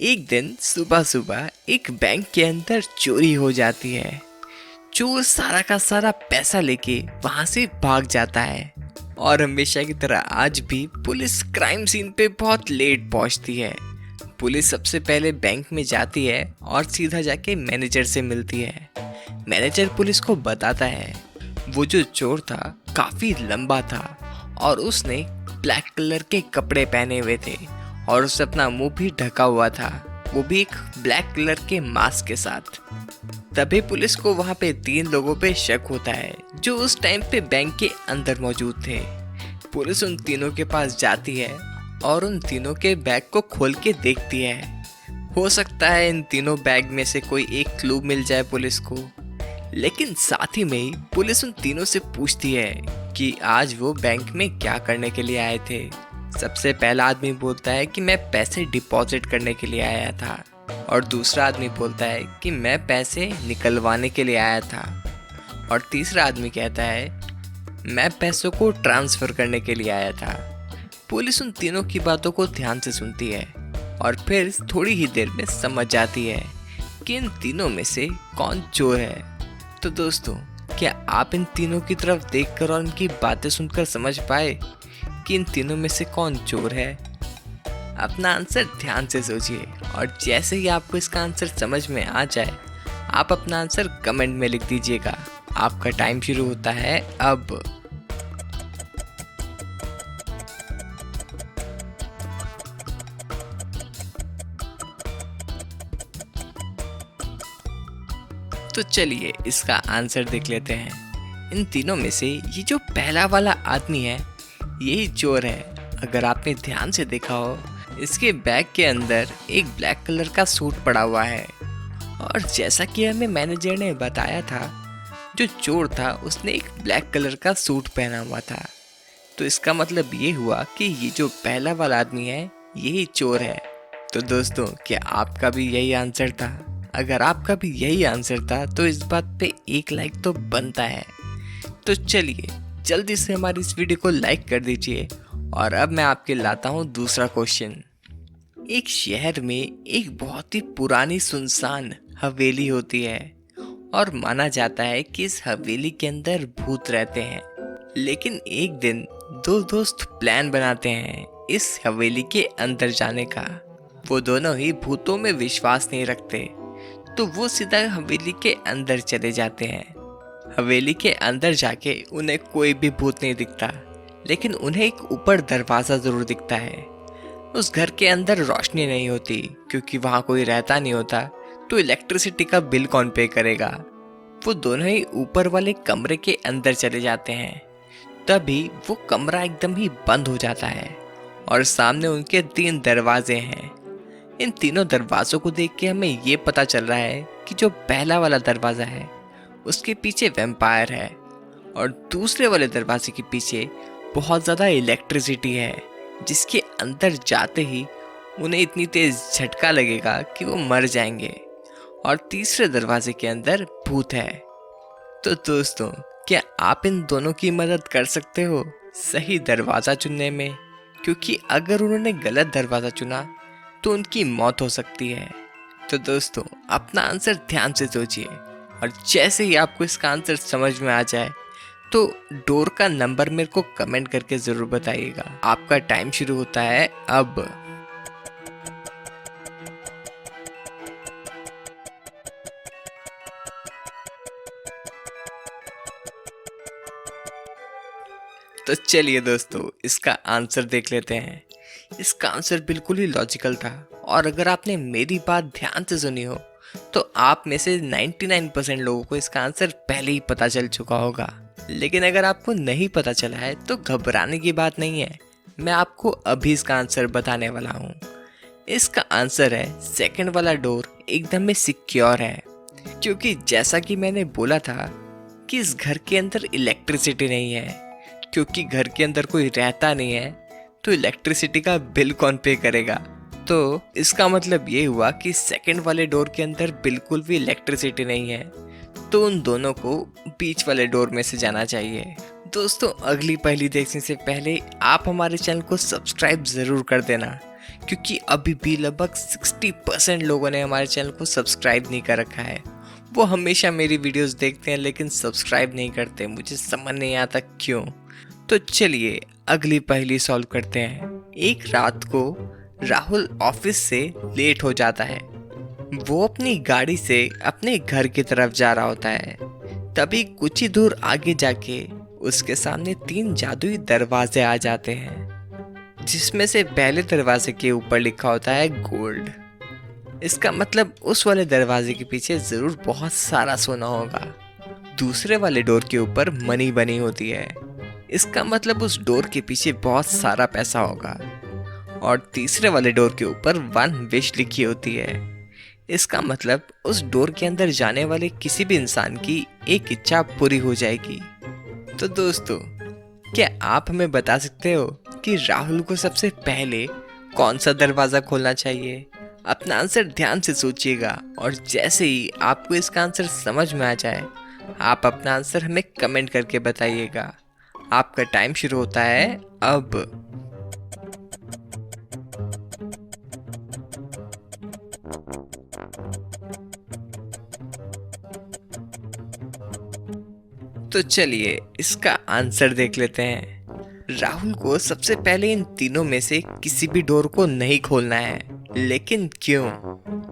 एक दिन सुबह सुबह एक बैंक के अंदर चोरी हो जाती है। चोर सारा का सारा पैसा लेके वहां से भाग जाता है और हमेशा की तरह आज भी पुलिस क्राइम सीन पे बहुत लेट पहुंचती है। पुलिस सबसे पहले बैंक में जाती है और सीधा जाके मैनेजर से मिलती है। मैनेजर पुलिस को बताता है वो जो चोर था काफी लंबा था और उसने ब्लैक कलर के कपड़े पहने हुए थे और उसने अपना मुंह भी ढका हुआ था, वो भी एक ब्लैक कलर के मास्क के साथ। तभी पुलिस को वहां पे 3 लोगों पे शक होता है जो उस टाइम पे बैंक के अंदर मौजूद थे। पुलिस उन तीनों के पास जाती है और उन तीनों के बैग को खोल के देखती है। हो सकता है इन तीनों बैग में से कोई एक क्लू मिल जाए पुलिस को। लेकिन साथ ही में ही पुलिस उन तीनों से पूछती है कि आज वो बैंक में क्या करने के लिए आए थे। सबसे पहला आदमी बोलता है कि मैं पैसे डिपॉजिट करने के लिए आया था और दूसरा आदमी बोलता है कि मैं पैसे निकलवाने के लिए आया था और तीसरा आदमी कहता है मैं पैसों को ट्रांसफ़र करने के लिए आया था। पुलिस उन तीनों की बातों को ध्यान से सुनती है और फिर थोड़ी ही देर में समझ जाती है कि इन तीनों में से कौन चोर है। तो दोस्तों, क्या आप इन तीनों की तरफ देखकर और इनकी बातें सुनकर समझ पाए कि इन तीनों में से कौन चोर है? अपना आंसर ध्यान से सोचिए और जैसे ही आपको इसका आंसर समझ में आ जाए आप अपना आंसर कमेंट में लिख दीजिएगा। आपका टाइम शुरू होता है अब। तो चलिए इसका आंसर देख लेते हैं। इन तीनों में से ये जो पहला वाला आदमी है यही चोर है। अगर आपने ध्यान से देखा हो इसके बैग के अंदर एक ब्लैक कलर का सूट पड़ा हुआ है और जैसा कि हमें मैनेजर ने बताया था जो चोर था उसने एक ब्लैक कलर का सूट पहना हुआ था। तो इसका मतलब ये हुआ कि ये जो पहला वाला आदमी है यही चोर है। तो दोस्तों, क्या आपका भी यही आंसर था? अगर आपका भी यही आंसर था तो इस बात पे एक लाइक तो बनता है। तो चलिए जल्दी से हमारी इस वीडियो को लाइक कर दीजिए और अब मैं आपके लाता हूँ दूसरा क्वेश्चन। एक शहर में एक बहुत ही पुरानी सुनसान हवेली होती है और माना जाता है कि इस हवेली के अंदर भूत रहते हैं। लेकिन एक दिन 2 दोस्त प्लान बनाते हैं इस हवेली के अंदर जाने का। वो दोनों ही भूतों में विश्वास नहीं रखते तो वो सीधा हवेली के अंदर चले जाते हैं। हवेली के अंदर जाके उन्हें कोई भी भूत नहीं दिखता, लेकिन उन्हें एक ऊपर दरवाज़ा ज़रूर दिखता है। उस घर के अंदर रोशनी नहीं होती क्योंकि वहाँ कोई रहता नहीं होता, तो इलेक्ट्रिसिटी का बिल कौन पे करेगा। वो दोनों ही ऊपर वाले कमरे के अंदर चले जाते हैं। तभी वो कमरा एकदम ही बंद हो जाता है और सामने उनके 3 दरवाजे हैं। इन तीनों दरवाज़ों को देख के हमें ये पता चल रहा है कि जो पहला वाला दरवाज़ा है उसके पीछे वैम्पायर है और दूसरे वाले दरवाजे के पीछे बहुत ज़्यादा इलेक्ट्रिसिटी है जिसके अंदर जाते ही उन्हें इतनी तेज़ झटका लगेगा कि वो मर जाएंगे। और तीसरे दरवाजे के अंदर भूत है। तो दोस्तों, क्या आप इन दोनों की मदद कर सकते हो सही दरवाज़ा चुनने में? क्योंकि अगर उन्होंने गलत दरवाज़ा चुना तो उनकी मौत हो सकती है। तो दोस्तों, अपना आंसर ध्यान से सोचिए और जैसे ही आपको इसका आंसर समझ में आ जाए तो डोर का नंबर मेरे को कमेंट करके ज़रूर बताइएगा। आपका टाइम शुरू होता है अब। तो चलिए दोस्तों, इसका आंसर देख लेते हैं। इसका आंसर बिल्कुल ही लॉजिकल था और अगर आपने मेरी बात ध्यान से सुनी हो तो आप में से 99% लोगों को इसका आंसर पहले ही पता चल चुका होगा। लेकिन अगर आपको नहीं पता चला है तो घबराने की बात नहीं है, मैं आपको अभी इसका आंसर बताने वाला हूँ। इसका आंसर है सेकंड वाला डोर एकदम में सिक्योर है, क्योंकि जैसा कि मैंने बोला था कि इस घर के अंदर इलेक्ट्रिसिटी नहीं है। क्योंकि घर के अंदर कोई रहता नहीं है तो इलेक्ट्रिसिटी का बिल कौन पे करेगा। तो इसका मतलब ये हुआ कि सेकंड वाले डोर के अंदर बिल्कुल भी इलेक्ट्रिसिटी नहीं है, तो उन दोनों को बीच वाले डोर में से जाना चाहिए। दोस्तों, अगली पहेली देखने से पहले आप हमारे चैनल को सब्सक्राइब ज़रूर कर देना क्योंकि अभी भी लगभग 60% लोगों ने हमारे चैनल को सब्सक्राइब नहीं कर रखा है। वो हमेशा मेरी वीडियोस देखते हैं लेकिन सब्सक्राइब नहीं करते, मुझे समझ नहीं आता क्यों। तो चलिए अगली पहेली सॉल्व करते हैं। एक रात को राहुल ऑफिस से लेट हो जाता है। वो अपनी गाड़ी से अपने घर की तरफ जा रहा होता है। तभी कुछ ही दूर आगे जाके उसके सामने 3 जादुई दरवाजे आ जाते हैं, जिसमें से पहले दरवाजे के ऊपर लिखा होता है गोल्ड। इसका मतलब उस वाले दरवाजे के पीछे जरूर बहुत सारा सोना होगा। दूसरे वाले डोर के ऊपर मनी बनी होती है, इसका मतलब उस डोर के पीछे बहुत सारा पैसा होगा। और तीसरे वाले डोर के ऊपर 1 विश लिखी होती है, इसका मतलब उस डोर के अंदर जाने वाले किसी भी इंसान की एक इच्छा पूरी हो जाएगी। तो दोस्तों, क्या आप हमें बता सकते हो कि राहुल को सबसे पहले कौन सा दरवाजा खोलना चाहिए? अपना आंसर ध्यान से सोचिएगा और जैसे ही आपको इसका आंसर समझ में आ जाए, आप अपना आंसर हमें कमेंट करके बताइएगा। आपका टाइम शुरू होता है अब। तो चलिए इसका आंसर देख लेते हैं। राहुल को सबसे पहले इन तीनों में से किसी भी डोर को नहीं खोलना है, लेकिन क्यों?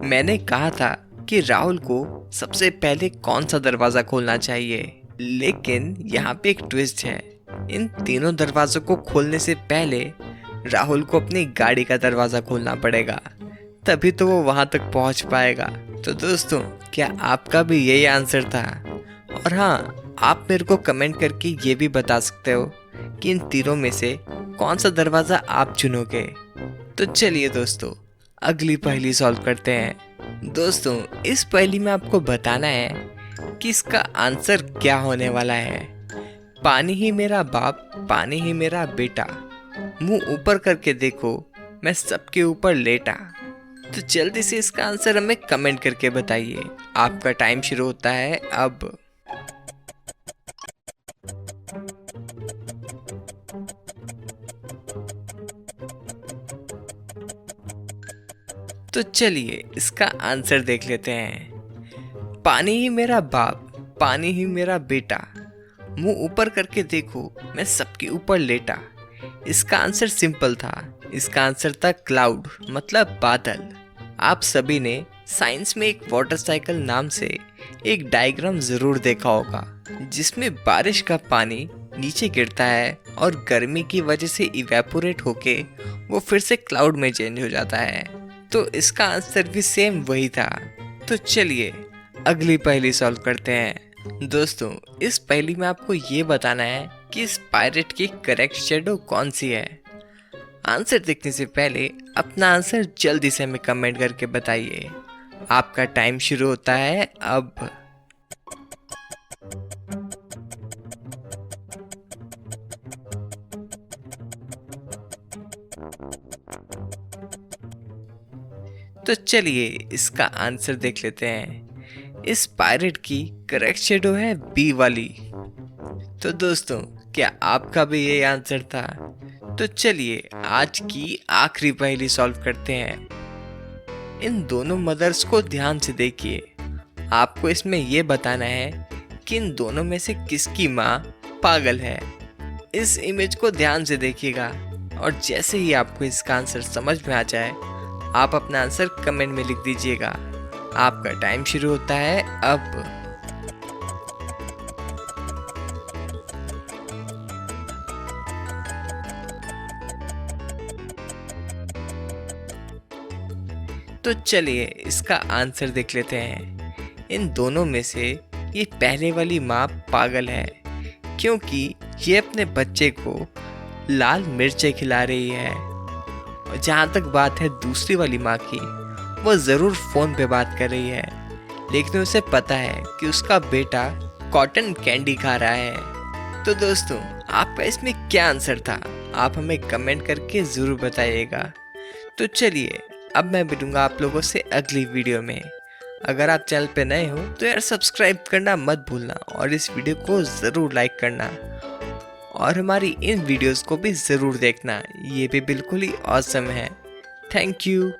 मैंने कहा था कि राहुल को सबसे पहले कौन सा दरवाजा खोलना चाहिए, लेकिन यहाँ पे एक ट्विस्ट है। इन तीनों दरवाजों को खोलने से पहले राहुल को अपनी गाड़ी का दरवाजा खोलना पड़ेगा, तभी तो वो वहां तक पहुंच पाएगा। तो दोस्तों, क्या आपका भी यही आंसर था? और हाँ, आप मेरे को कमेंट करके ये भी बता सकते हो कि इन तीनों में से कौन सा दरवाजा आप चुनोगे। तो चलिए दोस्तों, अगली पहेली सॉल्व करते हैं। दोस्तों, इस पहेली में आपको बताना है कि इसका आंसर क्या होने वाला है। पानी ही मेरा बाप, पानी ही मेरा बेटा, मुंह ऊपर करके देखो मैं सबके ऊपर लेटा। तो जल्दी से इसका आंसर हमें कमेंट करके बताइए। आपका टाइम शुरू होता है अब। तो चलिए इसका आंसर देख लेते हैं। पानी ही मेरा बाप, पानी ही मेरा बेटा, मुंह ऊपर करके देखो मैं सबके ऊपर लेटा। इसका आंसर सिंपल था। इसका आंसर था क्लाउड, मतलब बादल। आप सभी ने साइंस में एक वाटर साइकिल नाम से एक डायग्राम जरूर देखा होगा, जिसमें बारिश का पानी नीचे गिरता है और गर्मी की वजह से इवेपोरेट होके वो फिर से क्लाउड में चेंज हो जाता है। तो इसका आंसर भी सेम वही था। तो चलिए अगली पहेली सॉल्व करते हैं। दोस्तों, इस पहेली में आपको ये बताना है कि इस पायरेट की करेक्ट शेडो कौन सी है। आंसर देखने से पहले अपना आंसर जल्दी से हमें कमेंट करके बताइए। आपका टाइम शुरू होता है अब। तो चलिए इसका आंसर देख लेते हैं। इस पायरेट की करेक्ट शेडो है बी वाली। तो दोस्तों, क्या आपका भी यही आंसर था? तो चलिए आज की आखिरी पहेली सॉल्व करते हैं। इन दोनों मदर्स को ध्यान से देखिए। आपको इसमें यह बताना है कि इन दोनों में से किसकी माँ पागल है। इस इमेज को ध्यान से देखिएगा और जैसे ही आपको इसका आंसर समझ में आ जाए, आप अपना आंसर कमेंट में लिख दीजिएगा। आपका टाइम शुरू होता है अब। तो चलिए इसका आंसर देख लेते हैं। इन दोनों में से ये पहले वाली माँ पागल है, क्योंकि ये अपने बच्चे को लाल मिर्चें खिला रही है। और जहाँ तक बात है दूसरी वाली माँ की, वो ज़रूर फ़ोन पे बात कर रही है, लेकिन उसे पता है कि उसका बेटा कॉटन कैंडी खा रहा है। तो दोस्तों, आपका इसमें क्या आंसर था? आप हमें कमेंट करके ज़रूर बताइएगा। तो चलिए अब मैं मिलूंगा आप लोगों से अगली वीडियो में। अगर आप चैनल पे नए हो तो यार सब्सक्राइब करना मत भूलना और इस वीडियो को ज़रूर लाइक करना और हमारी इन वीडियोस को भी ज़रूर देखना, ये भी बिल्कुल ही ऑसम है। Thank you.